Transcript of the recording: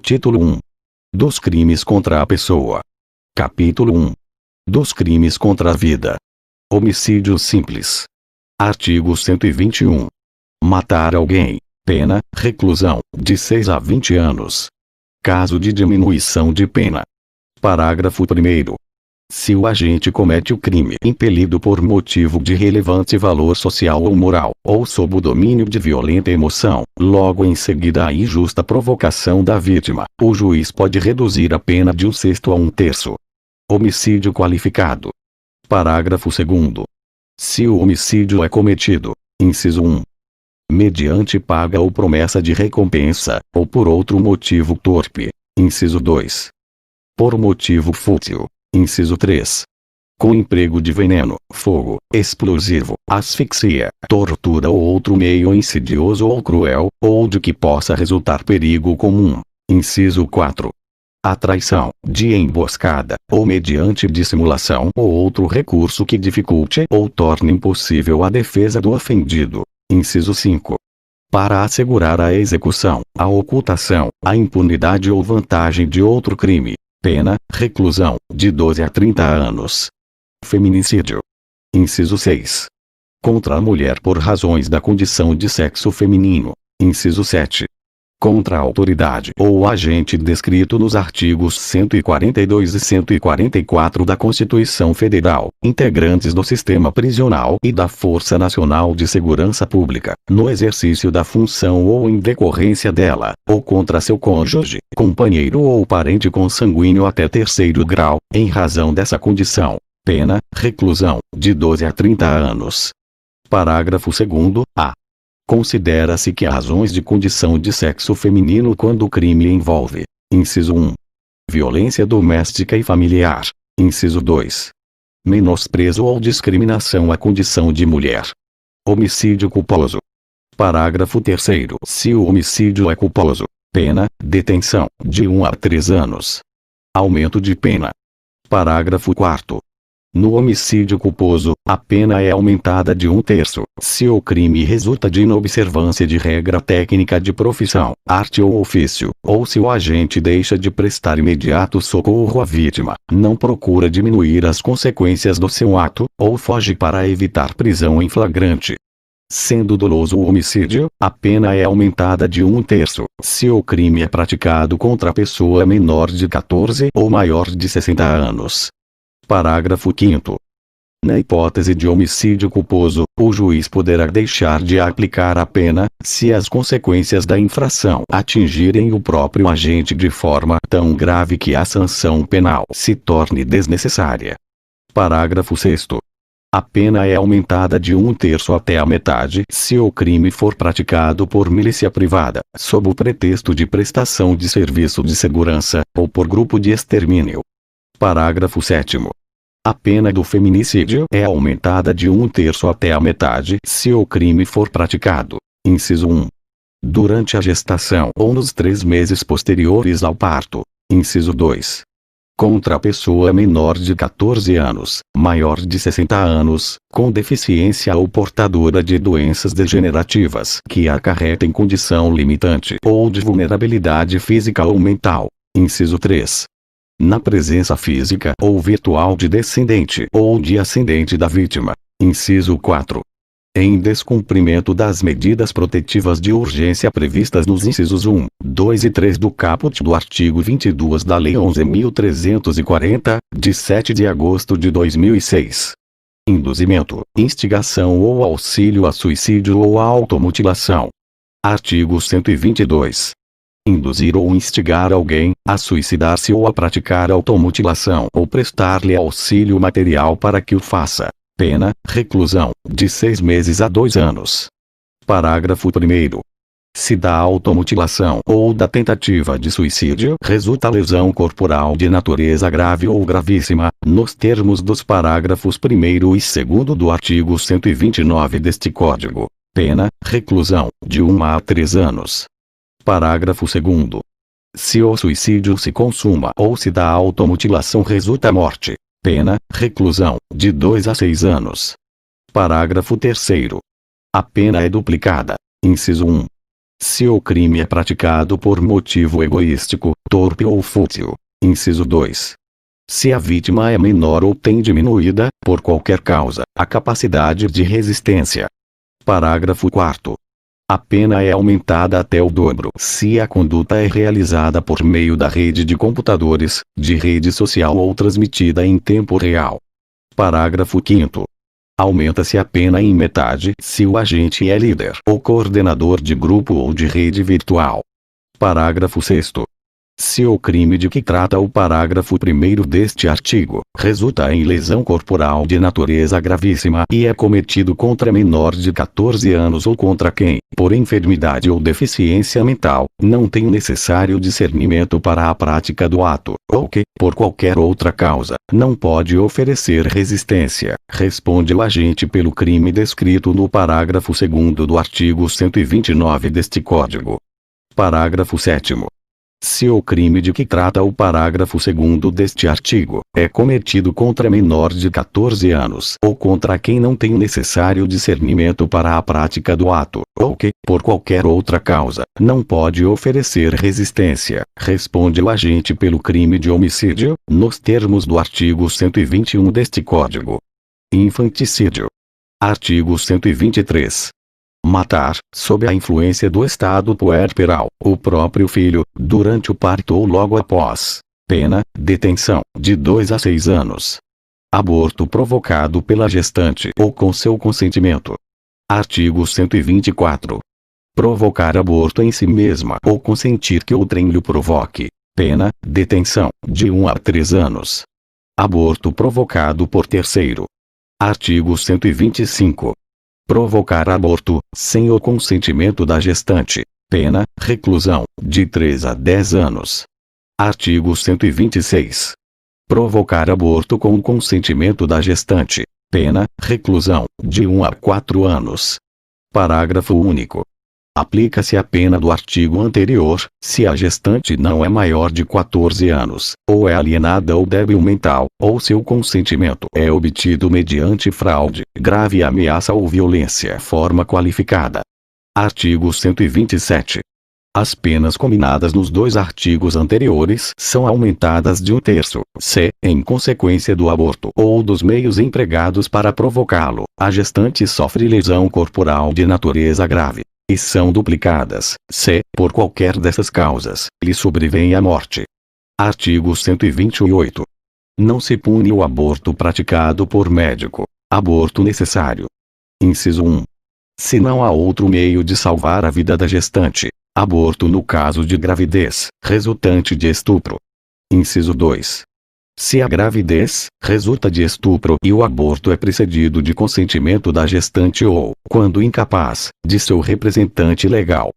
Título 1. Dos crimes contra a pessoa. Capítulo 1. Dos crimes contra a vida. Homicídio simples. Artigo 121. Matar alguém. Pena, reclusão, de 6 a 20 anos. Caso de diminuição de pena. Parágrafo 1º. Se o agente comete o crime impelido por motivo de relevante valor social ou moral, ou sob o domínio de violenta emoção, logo em seguida à injusta provocação da vítima, o juiz pode reduzir a pena de 1/6 a 1/3. Homicídio qualificado. Parágrafo 2º. Se o homicídio é cometido, inciso 1, mediante paga ou promessa de recompensa, ou por outro motivo torpe, inciso 2, por motivo fútil, inciso 3, com emprego de veneno, fogo, explosivo, asfixia, tortura ou outro meio insidioso ou cruel, ou de que possa resultar perigo comum, inciso 4, a traição, de emboscada, ou mediante dissimulação ou outro recurso que dificulte ou torne impossível a defesa do ofendido, inciso 5. Para assegurar a execução, a ocultação, a impunidade ou vantagem de outro crime. Pena, reclusão, de 12 a 30 anos. Feminicídio. Inciso 6. Contra a mulher por razões da condição de sexo feminino. Inciso 7. Contra a autoridade ou agente descrito nos artigos 142 e 144 da Constituição Federal, integrantes do sistema prisional e da Força Nacional de Segurança Pública, no exercício da função ou em decorrência dela, ou contra seu cônjuge, companheiro ou parente consanguíneo até 3º grau, em razão dessa condição. Pena, reclusão, de 12 a 30 anos. Parágrafo 2º, a. Considera-se que há razões de condição de sexo feminino quando o crime envolve, inciso 1, violência doméstica e familiar, inciso 2, menosprezo ou discriminação à condição de mulher. Homicídio culposo. Parágrafo 3º. Se o homicídio é culposo, pena, detenção, de 1 a 3 anos. Aumento de pena. Parágrafo 4º. No homicídio culposo, a pena é aumentada de 1/3, se o crime resulta de inobservância de regra técnica de profissão, arte ou ofício, ou se o agente deixa de prestar imediato socorro à vítima, não procura diminuir as consequências do seu ato, ou foge para evitar prisão em flagrante. Sendo doloso o homicídio, a pena é aumentada de 1/3, se o crime é praticado contra a pessoa menor de 14 ou maior de 60 anos. Parágrafo 5º. Na hipótese de homicídio culposo, o juiz poderá deixar de aplicar a pena, se as consequências da infração atingirem o próprio agente de forma tão grave que a sanção penal se torne desnecessária. Parágrafo 6º. A pena é aumentada de 1/3 até a metade se o crime for praticado por milícia privada, sob o pretexto de prestação de serviço de segurança, ou por grupo de extermínio. Parágrafo 7º. A pena do feminicídio é aumentada de 1/3 até a metade se o crime for praticado, inciso 1, durante a gestação ou nos 3 meses posteriores ao parto, inciso 2, contra a pessoa menor de 14 anos, maior de 60 anos, com deficiência ou portadora de doenças degenerativas que acarretem condição limitante ou de vulnerabilidade física ou mental, inciso 3, na presença física ou virtual de descendente ou de ascendente da vítima, inciso 4, em descumprimento das medidas protetivas de urgência previstas nos incisos 1, 2 e 3 do caput do artigo 22 da Lei 11.340, de 7 de agosto de 2006. Induzimento, instigação ou auxílio a suicídio ou a automutilação. Artigo 122. Induzir ou instigar alguém a suicidar-se ou a praticar automutilação ou prestar-lhe auxílio material para que o faça. Pena, reclusão, de 6 meses a 2 anos. Parágrafo 1º. Se da automutilação ou da tentativa de suicídio resulta lesão corporal de natureza grave ou gravíssima, nos termos dos parágrafos 1º e 2º do artigo 129 deste Código, pena, reclusão, de 1 a 3 anos. Parágrafo 2º. Se o suicídio se consuma ou se da automutilação resulta morte, pena, reclusão, de 2 a 6 anos. Parágrafo 3º. A pena é duplicada. Inciso 1. Se o crime é praticado por motivo egoístico, torpe ou fútil. Inciso 2. Se a vítima é menor ou tem diminuída, por qualquer causa, a capacidade de resistência. Parágrafo 4º. A pena é aumentada até o dobro se a conduta é realizada por meio da rede de computadores, de rede social ou transmitida em tempo real. Parágrafo 5º. Aumenta-se a pena em metade se o agente é líder ou coordenador de grupo ou de rede virtual. Parágrafo 6º. Se o crime de que trata o parágrafo 1º deste artigo resulta em lesão corporal de natureza gravíssima e é cometido contra menor de 14 anos ou contra quem, por enfermidade ou deficiência mental, não tem o necessário discernimento para a prática do ato, ou que, por qualquer outra causa, não pode oferecer resistência, responde o agente pelo crime descrito no parágrafo 2º do artigo 129 deste Código. Parágrafo 7º. Se o crime de que trata o parágrafo 2º deste artigo é cometido contra menor de 14 anos ou contra quem não tem o necessário discernimento para a prática do ato, ou que, por qualquer outra causa, não pode oferecer resistência, responde o agente pelo crime de homicídio, nos termos do artigo 121 deste Código. Infanticídio. Artigo 123. Matar, sob a influência do estado puerperal, o próprio filho, durante o parto ou logo após. Pena, detenção, de 2 a 6 anos. Aborto provocado pela gestante ou com seu consentimento. Artigo 124. Provocar aborto em si mesma ou consentir que outrem lhe provoque. Pena, detenção, de 1 a 3 anos. Aborto provocado por terceiro. Artigo 125. Provocar aborto, sem o consentimento da gestante. Pena, reclusão, de 3 a 10 anos. Artigo 126. Provocar aborto com o consentimento da gestante. Pena, reclusão, de 1 a 4 anos. Parágrafo único. Aplica-se a pena do artigo anterior, se a gestante não é maior de 14 anos, ou é alienada ou débil mental, ou seu consentimento é obtido mediante fraude, grave ameaça ou violência forma qualificada. Artigo 127. As penas combinadas nos dois artigos anteriores são aumentadas de 1/3, se, em consequência do aborto ou dos meios empregados para provocá-lo, a gestante sofre lesão corporal de natureza grave. E são duplicadas, se, por qualquer dessas causas, lhe sobrevém a morte. Artigo 128. Não se pune o aborto praticado por médico. Aborto necessário. Inciso 1. Se não há outro meio de salvar a vida da gestante. Aborto no caso de gravidez, resultante de estupro. Inciso 2. Se a gravidez resulta de estupro e o aborto é precedido de consentimento da gestante ou, quando incapaz, de seu representante legal,